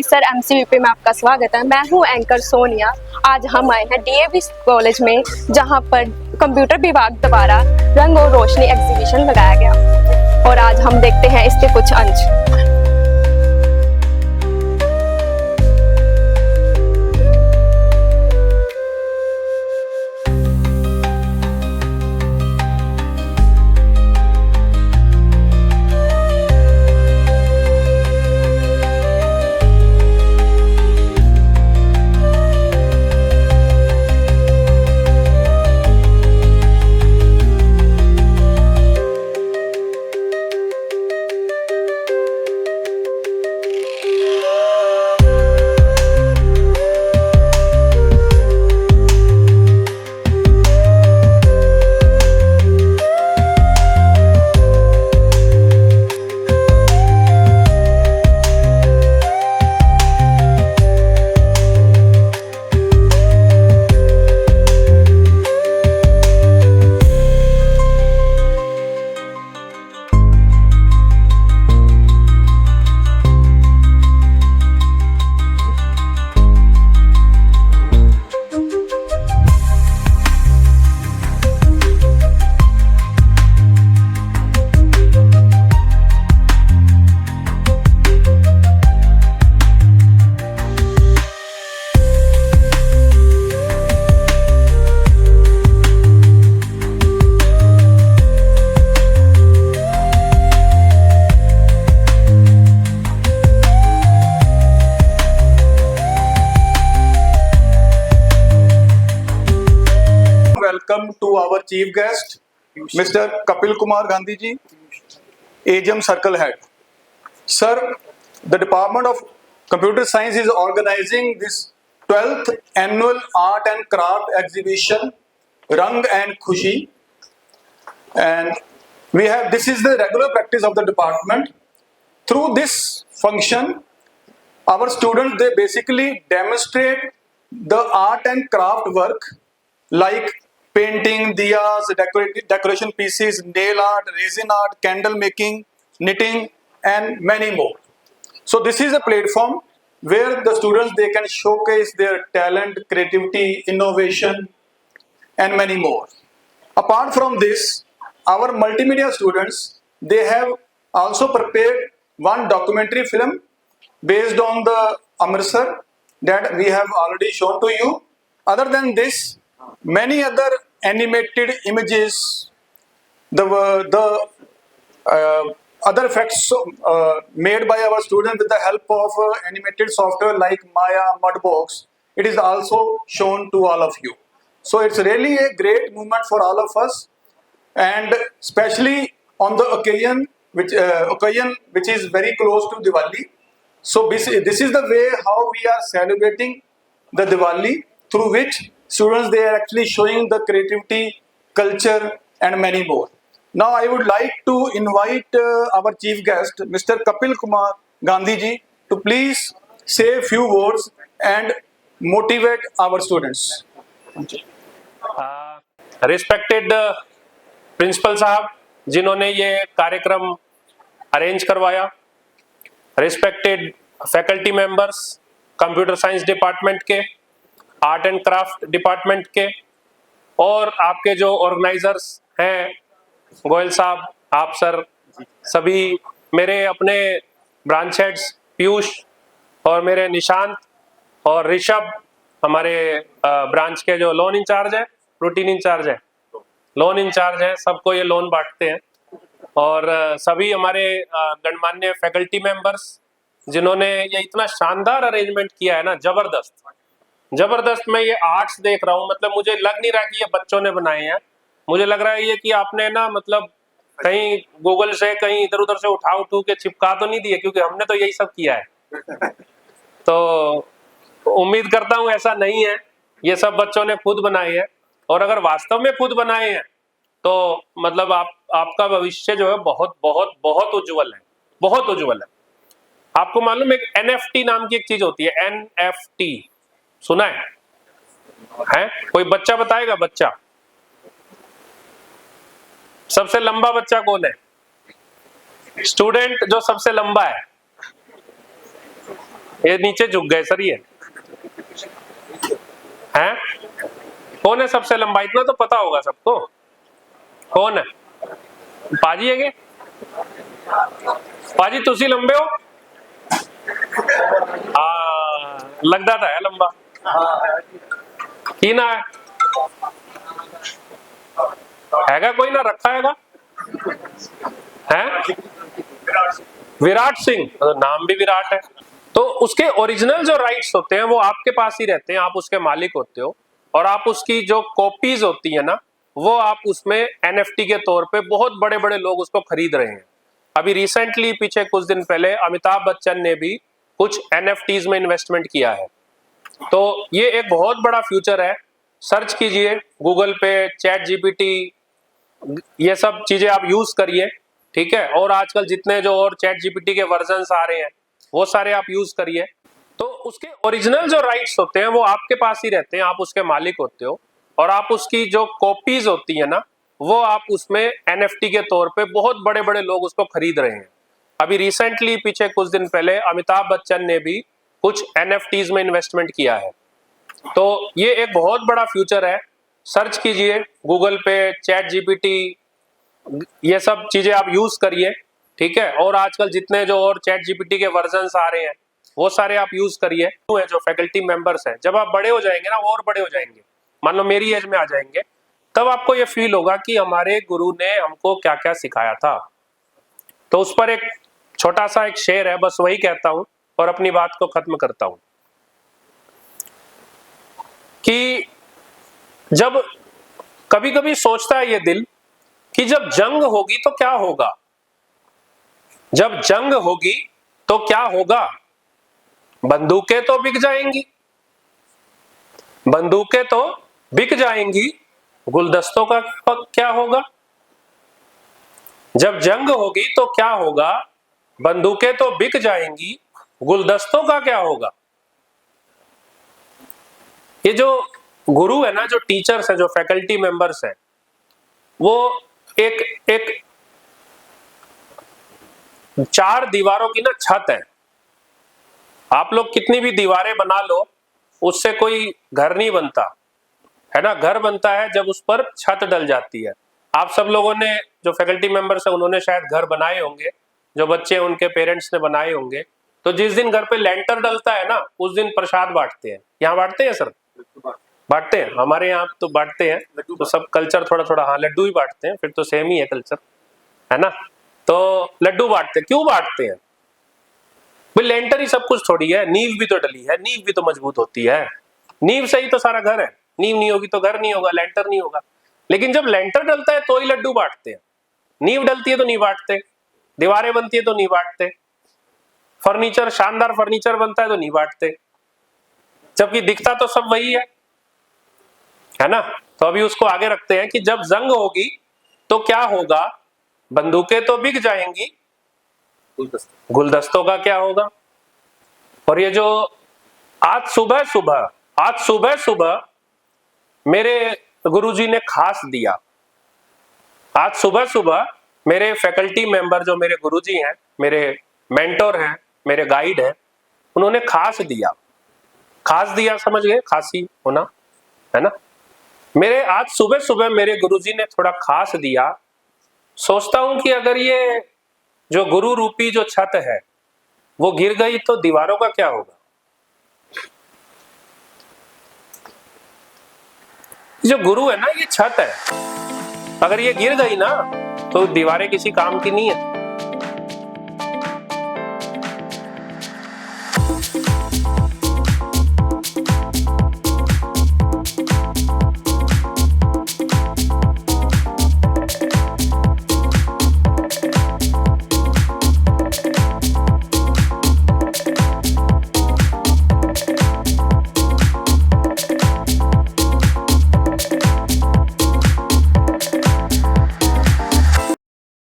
Sir एमसीवीपी में आपका स्वागत है। मैं हूं एंकर सोनिया। आज हम आए हैं डीएवी कॉलेज में, जहां पर कंप्यूटर विभाग द्वारा रंग और रोशनी एग्जीबिशन लगाया गया और आज हम देखते हैं इसके कुछ अंश। Welcome to our chief guest, Mr. Kapil Kumar Gandhi ji, AGM Circle Head. Sir, the Department of Computer Science is organizing this 12th annual art and craft exhibition, Rang and Khushi. And this is the regular practice of the department. Through this function, our students, they basically demonstrate the art and craft work like painting, diyas, decoration pieces, nail art, resin art, candle making, knitting, and many more. So this is a platform where the students, they can showcase their talent, creativity, innovation, and many more. Apart from this, our multimedia students, they have also prepared one documentary film based on the Amritsar that we have already shown to you. Other than this, many other animated images, the other effects made by our students with the help of animated software like Maya, Mudbox, it is also shown to all of you. So it's really a great movement for all of us, and especially on the occasion which is very close to Diwali. So this is the way how we are celebrating the Diwali, through which students, they are actually showing the creativity, culture, and many more. Now I would like to invite our chief guest, Mr. Kapil Kumar Gandhi ji, to please say a few words and motivate our students. Respected principal साहब जिन्होंने ये कार्यक्रम arrange करवाया, respected faculty members computer science department के, art and craft department के, और आपके जो ऑर्गेनाइजर्स हैं, गोयल साहब, आप सर, सभी मेरे अपने ब्रांच हेड्स पीयूष और मेरे निशांत और ऋषभ, हमारे ब्रांच के जो लोन इंचार्ज है, रूटीन इंचार्ज है, लोन इंचार्ज है, सबको ये लोन बांटते हैं, और सभी हमारे गणमान्य फैकल्टी मेंबर्स जिन्होंने ये इतना शानदार अरेंजमेंट किया है ना, जबरदस्त। मैं ये आर्ट्स देख रहा हूँ, मतलब मुझे लग नहीं रहा कि ये बच्चों ने बनाए हैं, मुझे लग रहा है ये कि आपने ना मतलब कहीं गूगल से कहीं इधर उधर से उठा के चिपका तो नहीं दिए, क्योंकि हमने तो यही सब किया है। तो उम्मीद करता हूँ ऐसा नहीं है, ये सब बच्चों ने खुद बनाए हैं, और अगर वास्तव में खुद बनाए हैं तो मतलब आपका भविष्य जो है बहुत बहुत बहुत उज्जवल है, बहुत उज्जवल है। आपको मालूम है NFT नाम की एक चीज होती है, NFT सुना है? कोई बच्चा बताएगा? बच्चा, सबसे लंबा बच्चा कौन है? स्टूडेंट जो सबसे लंबा है ये नीचे झुक गए सर, ये हैं? कौन है सबसे लंबा? इतना तो पता होगा सबको, कौन है? पाजी है? पाजी तुसी लंबे हो? लगता था है लंबा। की ना हैगा कोई ना रखा हैगा? हैं? विराट सिंह, तो नाम भी विराट है। तो उसके ओरिजिनल जो राइट्स होते हैं वो आपके पास ही रहते हैं, आप उसके मालिक होते हो, और आप उसकी जो कॉपीज होती है ना, वो आप उसमें एनएफटी के तौर पे बहुत बड़े बड़े लोग उसको खरीद रहे हैं। अभी रिसेंटली पीछे कुछ दिन पहले अमिताभ बच्चन ने भी कुछ एनएफटीज में इन्वेस्टमेंट किया है। तो ये एक बहुत बड़ा फ्यूचर है। सर्च कीजिए गूगल पे, चैट जीपीटी, ये सब चीजें आप यूज करिए, ठीक है। और आजकल जितने जो और चैट जीपीटी के वर्जन्स आ रहे हैं वो सारे आप यूज करिए। तो उसके ओरिजिनल जो राइट्स होते हैं वो आपके पास ही रहते हैं, आप उसके मालिक होते हो, और आप उसकी जो कॉपीज होती है ना, वो आप उसमें एनएफटी के तौर पे बहुत बड़े बड़े लोग उसको खरीद रहे हैं। अभी रिसेंटली पीछे कुछ दिन पहले अमिताभ बच्चन ने भी कुछ एनएफटीज में इन्वेस्टमेंट किया है। तो ये एक बहुत बड़ा फ्यूचर है। सर्च कीजिए गूगल पे, चैट जीपीटी, ये सब चीजें आप यूज करिए, ठीक है। और आजकल जितने जो और चैट जीपीटी के वर्जन्स आ रहे हैं वो सारे आप यूज करिए। जो फैकल्टी मेंबर्स हैं, जब आप बड़े हो जाएंगे ना, और बड़े हो जाएंगे, मान लो मेरी एज में आ जाएंगे, तब आपको ये फील होगा कि हमारे गुरु ने हमको क्या क्या सिखाया था। तो उस पर एक छोटा सा एक शेर है, बस वही कहता हूं और अपनी बात को खत्म करता हूं कि जब कभी कभी सोचता है ये दिल कि जब जंग होगी तो क्या होगा, जब जंग होगी तो क्या होगा। बंदूकें तो बिक जाएंगी, बंदूकें तो बिक जाएंगी, गुलदस्तों का क्या होगा। जब जंग होगी तो क्या होगा, बंदूकें तो बिक जाएंगी, गुलदस्तों का क्या होगा। ये जो गुरु है ना, जो टीचर्स है, जो फैकल्टी मेंबर्स है, वो एक चार दीवारों की ना छत है। आप लोग कितनी भी दीवारें बना लो, उससे कोई घर नहीं बनता है ना। घर बनता है जब उस पर छत डल जाती है। आप सब लोगों ने, जो फैकल्टी मेंबर्स है, उन्होंने शायद घर बनाए होंगे, जो बच्चे उनके पेरेंट्स ने बनाए होंगे। तो जिस दिन घर पे लेंटर डलता है ना, उस दिन प्रसाद बांटते हैं। यहाँ बांटते हैं सर? बांटते हैं, हमारे यहाँ तो बांटते हैं। तो सब कल्चर थोड़ा थोड़ा, हाँ लड्डू ही बांटते हैं, फिर तो सेम ही है कल्चर, है ना। तो लड्डू बांटते हैं, क्यों बांटते हैं भाई? लेंटर ही सब कुछ थोड़ी है, नींव भी तो डली है, नींव भी तो मजबूत होती है। नींव से ही तो सारा घर है, नींव नहीं होगी तो घर नहीं होगा, लेंटर नहीं होगा। लेकिन जब लेंटर डलता है तो ही लड्डू बांटते हैं, नींव डलती है तो नहीं बांटते, दीवारें बनती है तो नहीं बांटते, फर्नीचर, शानदार फर्नीचर बनता है तो नहीं बांटते, जबकि दिखता तो सब वही है ना। तो अभी उसको आगे रखते हैं कि जब जंग होगी तो क्या होगा, बंदूकें तो बिक जाएंगी, गुलदस्तों का क्या होगा। और ये जो आज सुबह सुबह मेरे गुरुजी ने खास दिया, आज सुबह सुबह मेरे फैकल्टी मेंबर, जो मेरे गुरुजी हैं, मेरे मेंटोर हैं, मेरे गाइड हैं, उन्होंने खास दिया। खास दिया समझ गए, खासी होना, है ना। मेरे आज सुबह सुबह मेरे गुरुजी ने थोड़ा खास दिया। सोचता हूं कि अगर ये जो गुरु रूपी जो छत है वो गिर गई तो दीवारों का क्या होगा। जो गुरु है ना, ये छत है, अगर ये गिर गई ना तो दीवारें किसी काम की नहीं है।